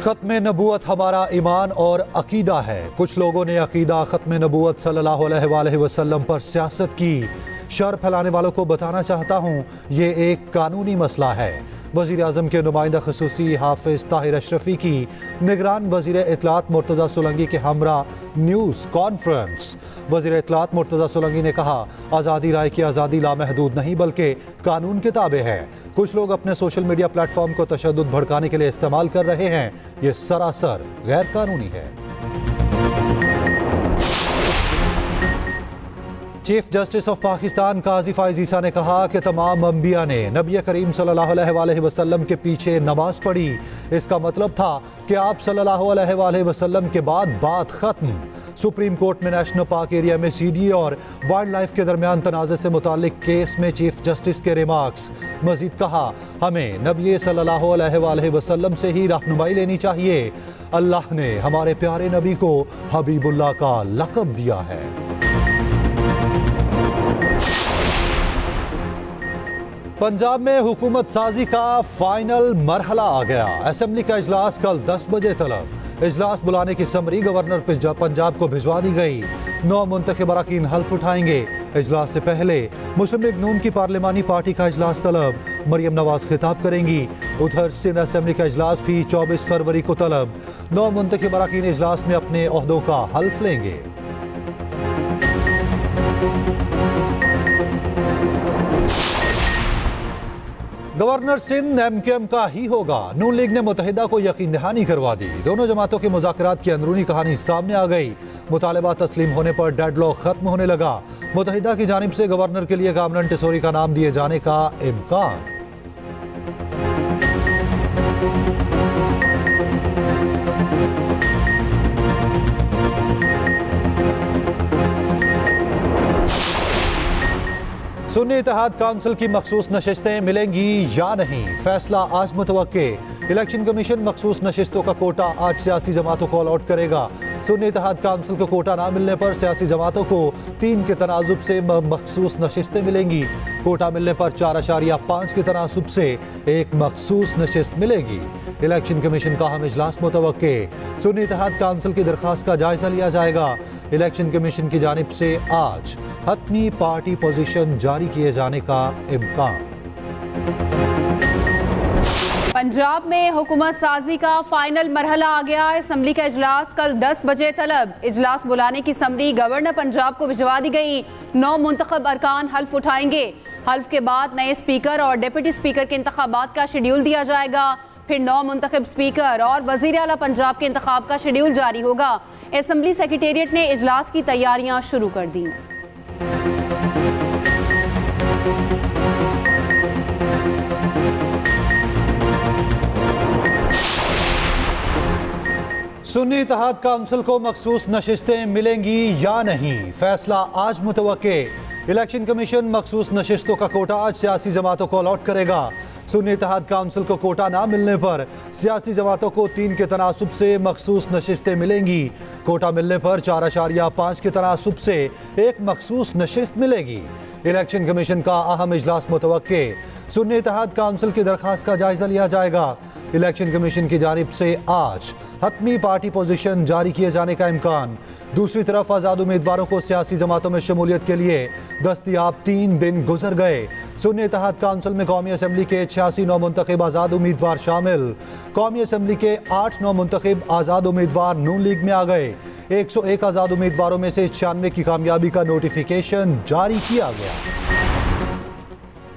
खत्म नबूवत हमारा ईमान और अकीदा है। कुछ लोगों ने अकीदा खत्म नबूवत सल्लल्लाहु अलैहि वसल्लम पर सियासत की। शर फैलाने वालों को बताना चाहता हूँ ये एक कानूनी मसला है। वज़ीर आज़म के नुमाइंदा ख़ुसूसी हाफिज़ ताहिर अशरफी की निगरान वज़ीर इत्तलात मुर्तज़ा सोलंकी के हमरा न्यूज़ कॉन्फ्रेंस। वज़ीर इत्तलात मुर्तज़ा सोलंकी ने कहा, आज़ादी राय की आज़ादी लामहदूद नहीं बल्कि कानून के ताबे है। कुछ लोग अपने सोशल मीडिया प्लेटफॉर्म को तशद्दुद भड़काने के लिए इस्तेमाल कर रहे हैं। ये सरासर गैर कानूनी है। चीफ जस्टिस ऑफ पाकिस्तान काजी फाइज ईसा ने कहा कि तमाम अंबिया ने नबी करीम सल्लल्लाहु अलैहि वसल्लम के पीछे नमाज पढ़ी। इसका मतलब था कि आप सल्लल्लाहु अलैहि वसल्लम के बाद बात खत्म। सुप्रीम कोर्ट में नेशनल पार्क एरिया में सीडी और वाइल्ड लाइफ के दरमियान तनाज़े से मुताल्लिक केस में चीफ जस्टिस के रिमार्क्स। मजीद कहा, हमें नबी सल्लल्लाहु अलैहि वसल्लम से ही रहनुमाई लेनी चाहिए। अल्लाह ने हमारे प्यारे नबी को हबीबुल्लाह का लक़ब दिया है। पंजाब में हुकूमत साजी का फाइनल मरहला आ गया। असेंबली का इजलास कल 10 बजे तलब। इजलास बुलाने की समरी गवर्नर पंजाब को भिजवा दी गई। 9 मुंतखब अरकान हल्फ उठाएंगे। इजलास से पहले मुस्लिम लीग नून की पार्लिमानी पार्टी का इजलास तलब। मरियम नवाज खिताब करेंगी। उधर सिंध असेंबली का इजलास भी 24 फरवरी को तलब। 9 मुंतखब अरकान इजलास में अपने ओहदों का हल्फ लेंगे। गवर्नर सिंध MKM का ही होगा। नून लीग ने मुत्तहिदा को यकीन दहानी करवा दी। दोनों जमातों के मुज़ाकरात की अंदरूनी कहानी सामने आ गई। मुतालबा तस्लीम होने पर डेडलॉक खत्म होने लगा। मुत्तहिदा की जानिब से गवर्नर के लिए कामरान टेसोरी का नाम दिए जाने का इम्कान। सुन्नी इत्तेहाद काउंसिल की मखसूस नशिस्तें मिलेंगी या नहीं, फैसला आज मुतवक्के। इलेक्शन कमीशन मखसूस नशिस्तों का कोटा आज सियासी जमातों को अलॉट करेगा। सुन्नी इत्तेहाद काउंसिल को कोटा ना मिलने पर सियासी जमातों को 3 के तनाजुब से मखसूस नशिस्तें मिलेंगी। कोटा मिलने पर 4.5 के तनाजुब से एक मखसूस नशिस्त मिलेगी। इलेक्शन कमीशन का अहम इजलास मुतवक्के। सुन्नी इत्तेहाद काउंसिल की दरख्वास्त का जायजा लिया जाएगा। इलेक्शन कमीशन की जानिब से आज हतमी पार्टी पोजीशन जारी किए जाने का इम्कान। पंजाब में हुकूमत साजी का फाइनल मरहला आ गया। असेंबली का इजलास कल 10 बजे तलब। इजलास बुलाने की समरी गवर्नर पंजाब को भिजवा दी गई। 9 मुंतखब अरकान हल्फ उठाएंगे। हल्फ के बाद नए स्पीकर और डिप्टी स्पीकर के इंतखाबात का शेड्यूल दिया जाएगा। फिर 9 मुंतखब स्पीकर और वज़ीर आला पंजाब के इंतखाब का शेड्यूल जारी होगा। असेंबली सेक्रेटेरिएट ने इजलास की तैयारियां शुरू कर दी। सुन्नी इत्तेहाद काउंसिल को मखसूस नशिस्तें मिलेंगी या नहीं, फैसला आज मुतवक्के। इलेक्शन कमीशन मखसूस नशिस्तों का कोटा आज सियासी जमातों को अलॉट करेगा। सुन्नी इत्तेहाद काउंसिल को कोटा ना मिलने पर सियासी जमातों को 3 के तनासुब से मखसूस नशिस्तें मिलेंगी। कोटा मिलने पर 4.5 के तनासुब से एक मखसूस नशिस्त मिलेगी। इलेक्शन कमीशन का अहम इजलास मुतवक्के। सुन्नी इत्तेहाद काउंसिल की दरख्वास्त का जायजा लिया जाएगा। इलेक्शन कमीशन की जानिब से आज हतमी पार्टी पोजीशन जारी किए जाने का इम्कान। दूसरी तरफ आज़ाद उम्मीदवारों को सियासी जमातों में शमूलियत के लिए दस्तयाब 3 दिन गुजर गए। सुन्नी इत्तेहाद काउंसिल में कौमी असेंबली के 86 नौ मुंतखब आज़ाद उम्मीदवार शामिल। कौमी असेंबली के 8 नौ मुंतखब आज़ाद उम्मीदवार नून लीग में आ गए। 101 आज़ाद उम्मीदवारों में से 96 की कामयाबी का नोटिफिकेशन जारी किया गया।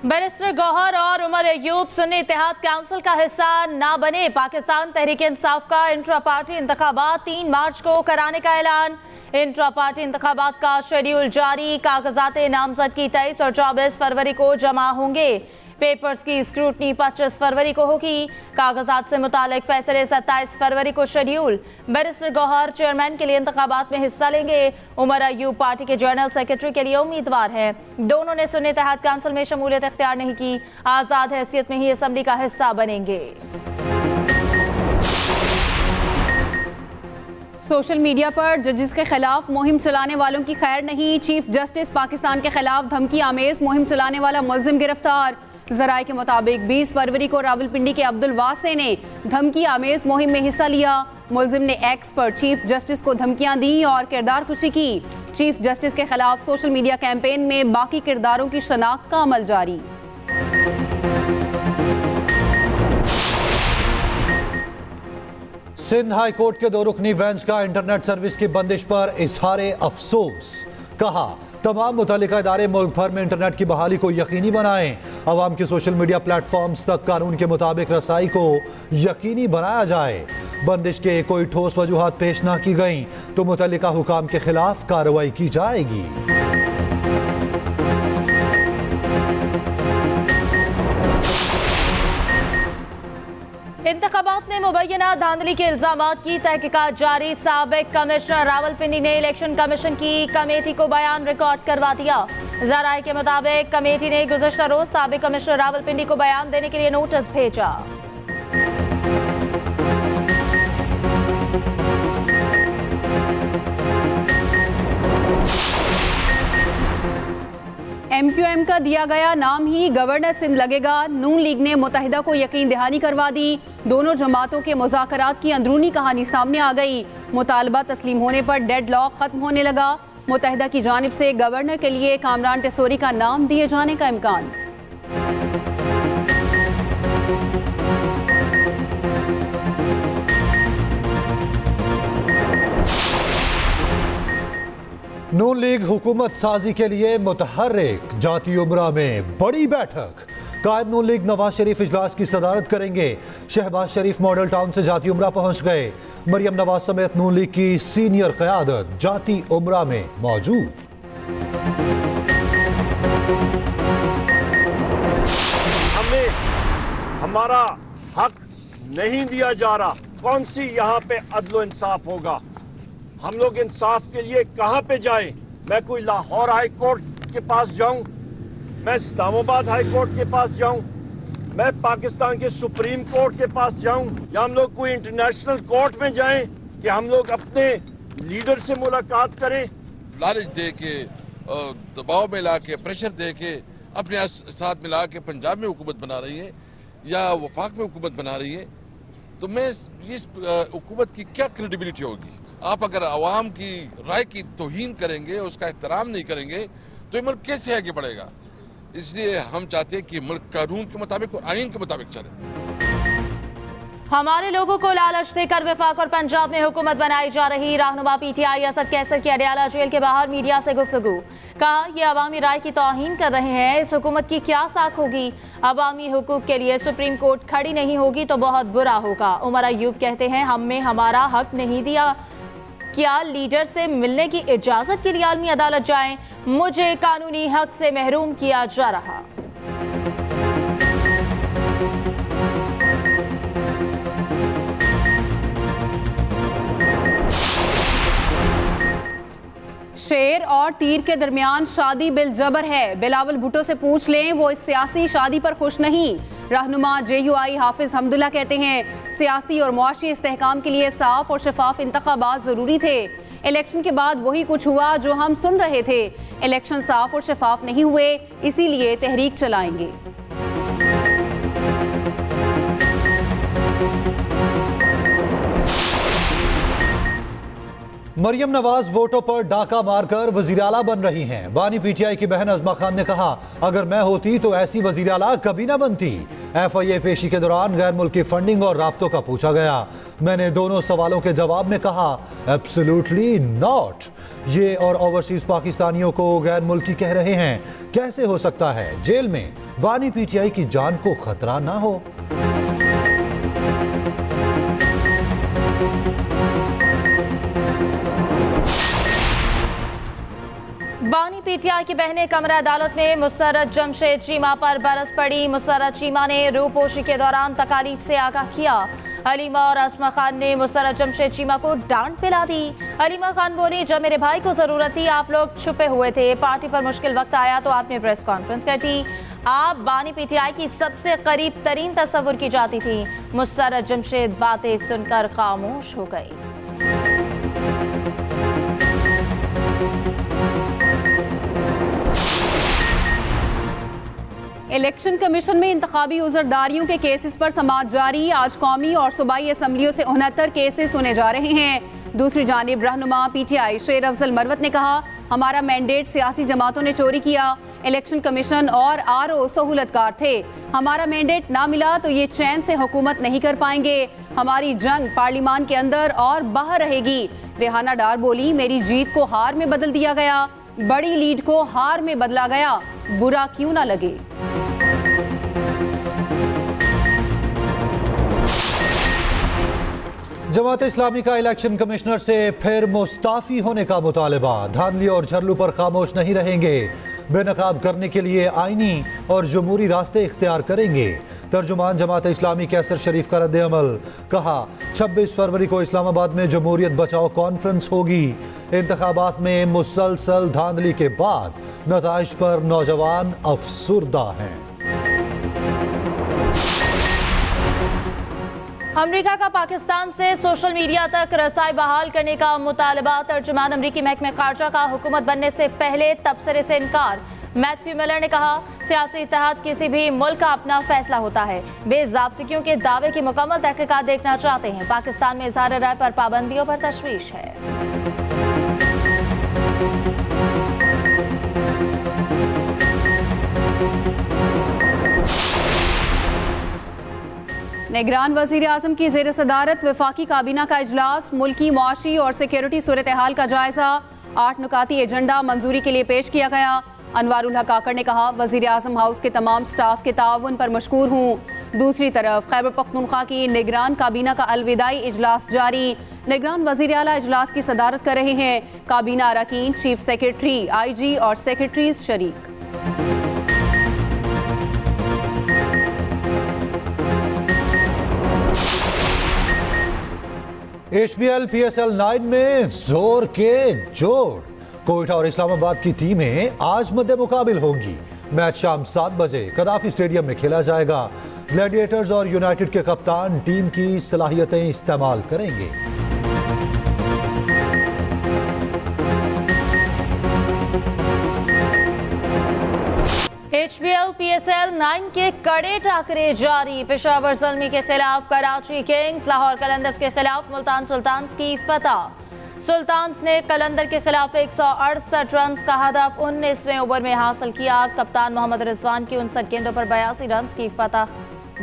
बैरिस्टर गौहर और उमर अयूब सुन्नी इत्तेहाद काउंसिल का हिस्सा ना बने। पाकिस्तान तहरीक इंसाफ का इंट्रा पार्टी इंतखाबात 3 मार्च को कराने का ऐलान। इंट्रा पार्टी इंतखाबात का शेड्यूल जारी। कागजात नामजद की 23 और 24 फरवरी को जमा होंगे। पेपर्स की स्क्रूटनी 25 फरवरी को होगी। कागजात से मुतालिक फैसले 27 फरवरी को शेड्यूल। बैरिस्टर गौहर चेयरमैन के लिए इंतखाबात में हिस्सा लेंगे। उमर अयूब पार्टी के जनरल सेक्रेटरी के लिए उम्मीदवार हैं। दोनों ने सुन्नी इत्तेहाद काउंसिल में शमूलियत इख्तियार नहीं की। आज़ाद हैसियत में ही असेंबली का हिस्सा बनेंगे। सोशल मीडिया पर जजेस के खिलाफ मुहिम चलाने वालों की खैर नहीं। चीफ जस्टिस पाकिस्तान के खिलाफ धमकी आमेज मुहिम चलाने वाला मुलजिम गिरफ्तार। जराये के मुताबिक 20 फरवरी को रावलपिंडी के अब्दुल वासे ने धमकी आमेज मुहिम में हिस्सा लिया। मुलजिम ने एक्स पर चीफ जस्टिस को धमकियां दी और किरदार कुशी की। चीफ जस्टिस के खिलाफ सोशल मीडिया कैंपेन में बाकी किरदारों की शनाख्त का अमल जारी। सिंध हाई कोर्ट के 2 रुकनी बेंच का इंटरनेट सर्विस की बंदिश पर इजहारे अफसोस। कहा, तमाम मुतल्लिका इदारे मुल्क भर में इंटरनेट की बहाली को यकीनी बनाएं। अवाम की सोशल मीडिया प्लेटफॉर्म्स तक कानून के मुताबिक रसाई को यकीनी बनाया जाए। बंदिश के कोई ठोस वजूहात पेश ना की गई तो मुतल्लिका हुकाम के खिलाफ कार्रवाई की जाएगी। इंतखाबात में मुबैना धांधली के इल्जामात की तहकीकात जारी। साबिक कमिश्नर रावलपिंडी ने इलेक्शन कमीशन की कमेटी को बयान रिकॉर्ड करवा दिया। जराये के मुताबिक कमेटी ने गुज़श्ता रोज साबिक कमिश्नर रावलपिंडी को बयान देने के लिए नोटिस भेजा। MQM का दिया गया नाम ही गवर्नर सिंध लगेगा। नून लीग ने मुत्तहिदा को यकीन दहानी करवा दी। दोनों जमातों के मुज़ाकरात की अंदरूनी कहानी सामने आ गई। मुतालबा तस्लीम होने पर डेड लॉक खत्म होने लगा। मुत्तहिदा की जानिब से गवर्नर के लिए कामरान टेसोरी का नाम दिए जाने का इम्कान। नून लीग हुकूमत साजी के लिए मुतहर्रिक। जाती उमरा में बड़ी बैठक। कायद नून लीग नवाज शरीफ इजलास की सदारत करेंगे। शहबाज शरीफ मॉडल टाउन से जाती उमरा पहुंच गए। मरियम नवाज समेत नून लीग की सीनियर क़यादत जाती उमरा में मौजूद। हमें हमारा हक नहीं दिया जा रहा। कौन सी यहाँ पे अदल इंसाफ होगा? हम लोग इंसाफ के लिए कहाँ पे जाएं? मैं कोई लाहौर हाई कोर्ट के पास जाऊं? मैं इस्लामाबाद हाई कोर्ट के पास जाऊं? मैं पाकिस्तान के सुप्रीम कोर्ट के पास जाऊं? या हम लोग कोई इंटरनेशनल कोर्ट में जाएं कि हम लोग अपने लीडर से मुलाकात करें? लालच दे के, दबाव में ला के, प्रेशर दे के अपने साथ मिला के पंजाब में हुकूमत बना रही है या वफाक में हुकूमत बना रही है, तो मैं इस हुकूमत की क्या क्रेडिबिलिटी होगी? आप अगर आवाम की राय की तौहीन करेंगे, उसका एहतराम नहीं करेंगे, तो ये मुल्क कैसे आगे बढ़ेगा? इसलिए हम चाहते हैं कि मुल्क कानून के मुताबिक और आईन के मुताबिक चले। हमारे लोगों को लालच देकर वफाक और पंजाब में हुकूमत बनाई जा रही। रहनुमा PTI असद कैसर की अडयाला जेल के बाहर मीडिया से गुफ्तगू। कहा, ये अवामी राय की तौहीन कर रहे हैं। इस हुकूमत की क्या साख होगी? अवामी हुकूक के लिए सुप्रीम कोर्ट खड़ी नहीं होगी तो बहुत बुरा होगा। उमर अयूब कहते हैं, हमें हमारा हक नहीं दिया। क्या लीडर से मिलने की इजाजत के लिए आलमी अदालत जाएं? मुझे कानूनी हक से महरूम किया जा रहा। शेर और तीर के दरमियान शादी बिल जबर है। बिलावल भुट्टो से पूछ लें, वो इस सियासी शादी पर खुश नहीं। रहनुमा JUI हाफिज हमदुल्ला कहते हैं, सियासी और मुआशी इस्तेहकाम के लिए साफ और शफाफ इंतखाबात ज़रूरी थे। इलेक्शन के बाद वही कुछ हुआ जो हम सुन रहे थे। इलेक्शन साफ और शफाफ नहीं हुए, इसीलिए तहरीक चलाएंगे। मरियम नवाज वोटों पर डाका मारकर वजीर आला बन रही हैं। बानी PTI की बहन अजमा खान ने कहा, अगर मैं होती तो ऐसी वजीर आला कभी ना बनती। FIA पेशी के दौरान गैर मुल्की फंडिंग और राब्तों का पूछा गया। मैंने दोनों सवालों के जवाब में कहा, एब्सोल्युटली नॉट। ये और ओवरसीज पाकिस्तानियों को गैर मुल्की कह रहे हैं। कैसे हो सकता है जेल में बानी PTI की जान को खतरा ना हो? बानी PTI की बहनें कमरा अदालत में मुसर्रत जमशेद चीमा पर बरस पड़ी। मुसर्रत चीमा ने रूपोशी के दौरान तकालीफ से आगाह किया। हलीमा और आसमा खान ने मुसर्रत जमशेद चीमा को डांट पिला दी। हलीमा खान बोली, जब मेरे भाई को जरूरत थी आप लोग छुपे हुए थे। पार्टी पर मुश्किल वक्त आया तो आपने प्रेस कॉन्फ्रेंस कर दी। आप बानी PTI की सबसे करीब तरीन तस्वुर की जाती थी। मुसर्रत जमशेद बातें सुनकर खामोश हो गई। इलेक्शन कमीशन में इंतखाबी उज़रदारियों के केसेस पर समाअत जारी। आज कौमी और सूबाई असम्बलियों से 69 केसेस सुने जा रहे हैं। दूसरी जानिब रहनुमा PTI शेर अफजल मरवत ने कहा, हमारा मैंडेट सियासी जमातों ने चोरी किया। इलेक्शन कमीशन और RO सहूलतकार थे। हमारा मैंडेट ना मिला तो ये चैन से हुकूमत नहीं कर पाएंगे। हमारी जंग पार्लिमान के अंदर और बाहर रहेगी। रेहाना डार बोली, मेरी जीत को हार में बदल दिया गया, बड़ी लीड को हार में बदला गया, बुरा क्यों ना लगे। जमात इस्लामी का इलेक्शन कमिश्नर से फिर मुस्ताफी होने का मुतालबा। धांधली और झरलू पर खामोश नहीं रहेंगे। बेनकाब करने के लिए आईनी और जमहूरी रास्ते इख्तियार करेंगे। तर्जुमान जमात इस्लामी कैसर शरीफ का रद्द-ए-अमल। कहा, 26 फरवरी को इस्लामाबाद में जमहूरियत बचाओ कॉन्फ्रेंस होगी। इंतखाबात में मुसलसल धांधली के बाद नताइज पर नौजवान अफसुर्दा हैं। अमरीका का पाकिस्तान से सोशल मीडिया तक रसाई बहाल करने का मुतालबा। तर्जुमान अमरीकी महकमे खारजा का हुकूमत बनने से पहले तबसरे से इनकार। मैथ्यू मिलर ने कहा, सियासी इत्तेहाद किसी भी मुल्क का अपना फैसला होता है। बेज़ाब्तियों के दावे की मुकम्मल तहकीकात देखना चाहते हैं। पाकिस्तान में इज़हार राय पर पाबंदियों पर तशवीश है। निगरान वज़ीर आज़म की ज़ेर सदारत वफाकी काबीना का इजलास। मुल्की मुआशी और सिक्योरिटी सूरत हाल का जायजा। 8 नुकाती एजेंडा मंजूरी के लिए पेश किया गया। अनवारुल हक काकड़ ने कहा, वज़ीर आज़म हाउस के तमाम स्टाफ के ताउन पर मशकूर हूँ। दूसरी तरफ खैबर पख्तूनख्वा की निगरान काबीना का अलविदाई इजलास जारी। निगरान वज़ीर आला इजलास की सदारत कर रहे हैं। काबीना अरकान, चीफ सेक्रेटरी, IG और सेक्रेटरीज शरीक। HBL PSL 9 में जोर के जोड़। कोयटा और इस्लामाबाद की टीमें आज मध्य मुकाबिल होंगी। मैच शाम 7 बजे कदाफी स्टेडियम में खेला जाएगा। ग्लैडिएटर्स और यूनाइटेड के कप्तान टीम की सलाहियतें इस्तेमाल करेंगे। HBL PSL 9 के कड़े टाकरे जारी। पेशावर ज़ल्मी के खिलाफ कराची किंग्स, लाहौर कलंदर्स के खिलाफ मुल्तान सुल्तान्स की फतह। सुल्तान्स ने कलंदर के खिलाफ 168 रन का हदफ 19वें ओवर में हासिल किया। कप्तान मोहम्मद रिजवान की 59 गेंदों पर 82 रन की फतह।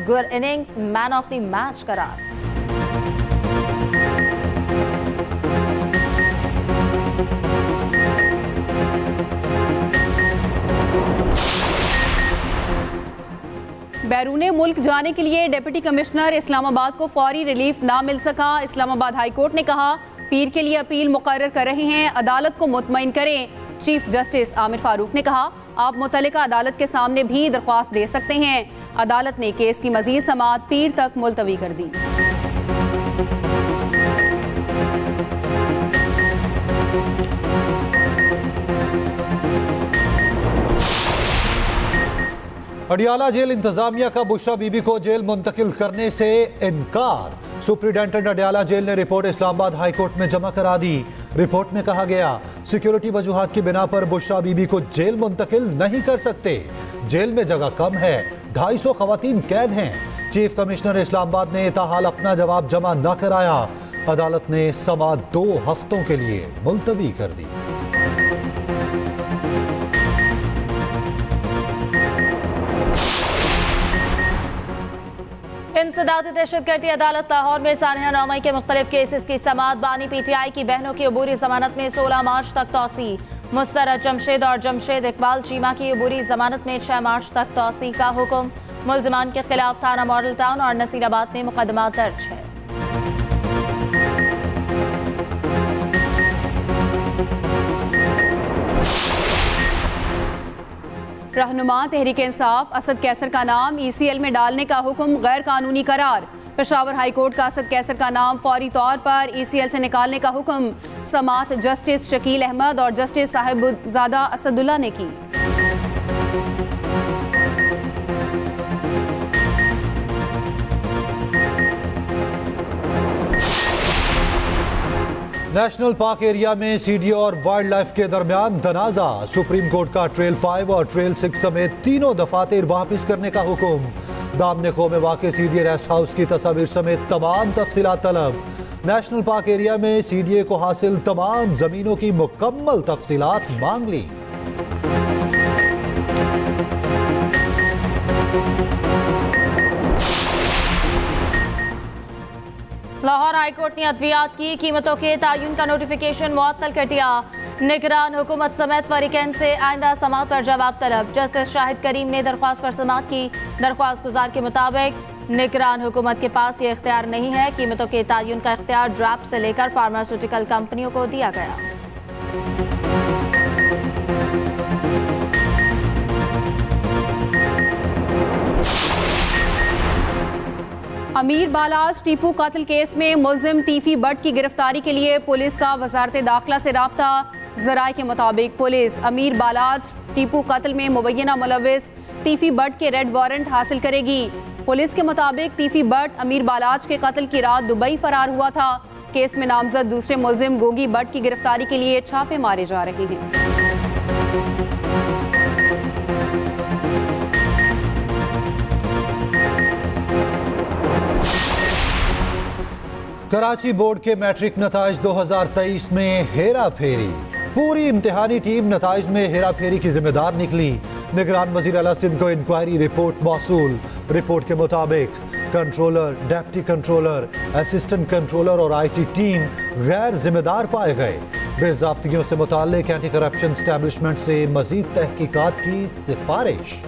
Good innings, man of the match करार। बैरूने मुल्क जाने के लिए डिप्टी कमिश्नर इस्लामाबाद को फौरी रिलीफ ना मिल सका। इस्लामाबाद हाई कोर्ट ने कहा, पीर के लिए अपील मुकर्रर कर रहे हैं, अदालत को मुतमईन करें। चीफ जस्टिस आमिर फारूक ने कहा, आप मुतल्लिका अदालत के सामने भी दरख्वास्त दे सकते हैं। अदालत ने केस की मजीद समाअत पीर तक मुलतवी कर दी। अडियाला जेल इंतजामिया का बुशरा बीबी को जेल मुंतकिल करने से इनकार। सुप्रिंटेंडेंट अडियाला जेल ने रिपोर्ट इस्लामाबाद हाई कोर्ट में जमा करा दी। रिपोर्ट में कहा गया, सिक्योरिटी वजूहात की बिना पर बुशरा बीबी को जेल मुंतकिल नहीं कर सकते। जेल में जगह कम है, 250 खवातीन कैद हैं। चीफ कमिश्नर इस्लामाबाद ने ताहाल अपना जवाब जमा न कराया। अदालत ने समाअत 2 हफ्तों के लिए मुलतवी कर दी। इंसदाद दहशतगर्दी अदालत लाहौर में सानिया नौमई के मुख्तलिफ केसेस की समाअत। बानी PTI की बहनों की अबूरी जमानत में 16 मार्च तक तौसी। मुस्तरद जमशेद और जमशेद इकबाल चीमा की अबूरी जमानत में 6 मार्च तक तौसी का हुक्म। मुल्जिमान के खिलाफ थाना मॉडल टाउन और नसीराबाद में मुकदमा दर्ज है। रहनुमा तहरीक इंसाफ असद कैसर का नाम ECL में डालने का हुक्म गैर कानूनी करार। पेशावर हाई कोर्ट का असद कैसर का नाम फौरी तौर पर ECL से निकालने का हुक्म समाअत जस्टिस शकील अहमद और जस्टिस साहिबजादा असदुल्ला ने की। नेशनल पार्क एरिया में सीडीए और वाइल्ड लाइफ के दरमियान तनाजा। सुप्रीम कोर्ट का ट्रेल 5 और ट्रेल 6 समेत तीनों दफातर वापस करने का हुक्म। दामने खो में वाक़ सीडीए रेस्ट हाउस की तस्वीर समेत तमाम तफसीलात तलब। नेशनल पार्क एरिया में सीडीए को हासिल तमाम जमीनों की मुकम्मल तफसीलात मांग ली। लाहौर हाईकोर्ट ने अद्वियात की कीमतों के तयन का नोटिफिकेशन मुअत्तल कर दिया। निगरान हुकूमत समेत फरीकैन से आइंदा समाअत पर जवाब तलब। जस्टिस शाहिद करीम ने दरख्वास्त पर समाअत की। दरख्वास्त गुजार के मुताबिक निगरान हुकूमत के पास ये इख्तियार नहीं है। कीमतों के तयन का इख्तियार ड्राफ्ट से लेकर फार्मास्यूटिकल कंपनियों को दिया गया। अमीर बालाज टीपू कत्ल केस में मुलजिम तीफी बट की गिरफ्तारी के लिए पुलिस का वजारत दाखिला से राब्ता। जराए के मुताबिक पुलिस अमीर बालाज टीपू कत्ल में मुबैना मुलविस तीफी बट के रेड वारंट हासिल करेगी। पुलिस के मुताबिक तीफी बट अमीर बालाज के कत्ल की रात दुबई फरार हुआ था। केस में नामजद दूसरे मुलजिम गोगी बट की गिरफ्तारी के लिए छापे मारे जा रहे हैं। कराची बोर्ड के मैट्रिक नताइज 2023 में हेरा फेरी। पूरी इम्तिहानी टीम नताइज में हेरा फेरी की जिम्मेदार निकली। निगरान वजीर आला सिंध को इंक्वायरी रिपोर्ट मौसूल। रिपोर्ट के मुताबिक controller, deputy controller, assistant controller और IT टीम गैर जिम्मेदार पाए गए। बेज़ाब्तियों से मुताल्लिक एंटी करप्शन एस्टैब्लिशमेंट से मजीद तहकीकात की सिफारिश।